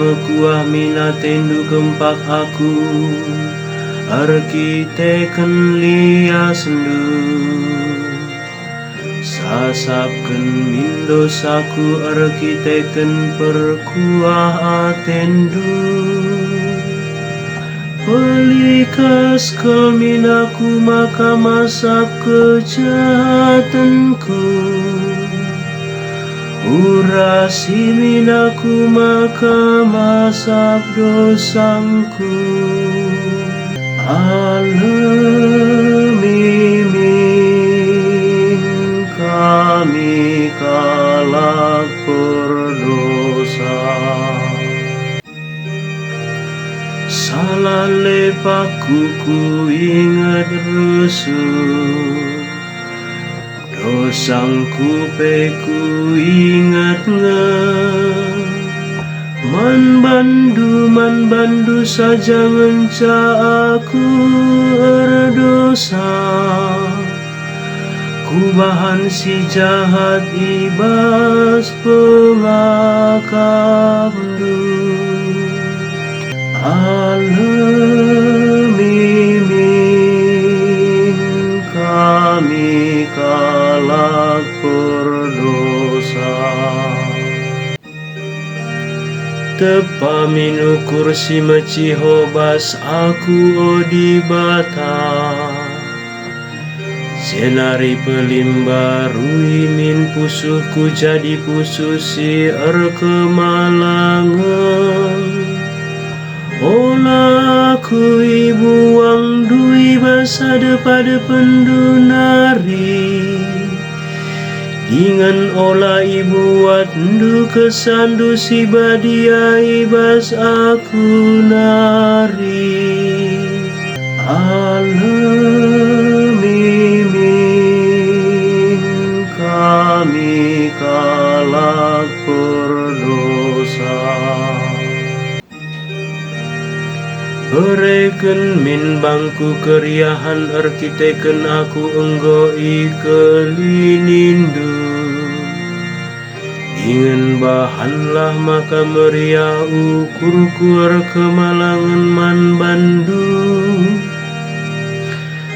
mekuah mina tendu gempak aku, arkiteken lia sendu. Sasapken mindo saku arkiteken perkuah atendu. Pelikas kelminaku maka masap kejahatanku. Urasi minaku maka masap dosangku. Alemimin kami kalak berdosa. Salah lepaku ku ingat rusuh, dosangku peku ingat man bandu saja ngenca aku erdosa. Kubahan si jahat ibas pengakamdu. Alemimin kami kalak berdosa. Tepa minu kursi meci hobas aku odi bata. Senari pelimbarui min pusuhku jadi pususi erkemalangan. Ola ku ibu wang dui basada pada pendunari. Dengan ola ibu watndu kesandu si badia ibas aku nari. Alemimin kami kalak berdosa. Bereken min bangku keriahan arkiteken aku enggoi kelinindu. Ingin bahanlah maka meriah ukurku kemalangan man bandu.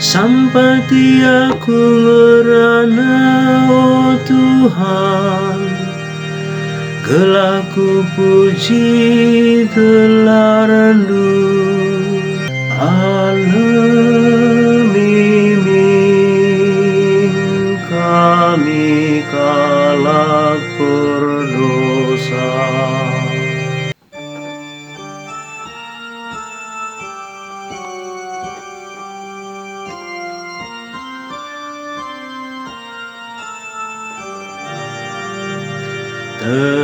Sampati aku ngerana oh Tuhan, gelaku puji gelarandu. Alemimin kami kalak berdosa.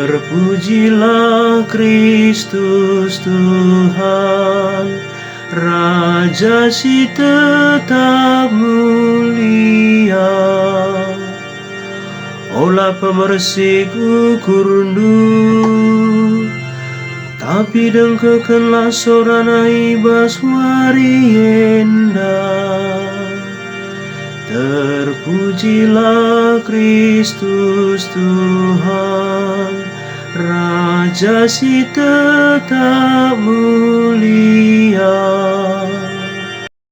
Terpujilah Kristus Tuhan, Raja si tetap mulia. Olah pemersik ukurundu, tapi dengkekenlah sorana ibas warienda. Terpujilah Kristus Tuhan, Raja si tetap mulia.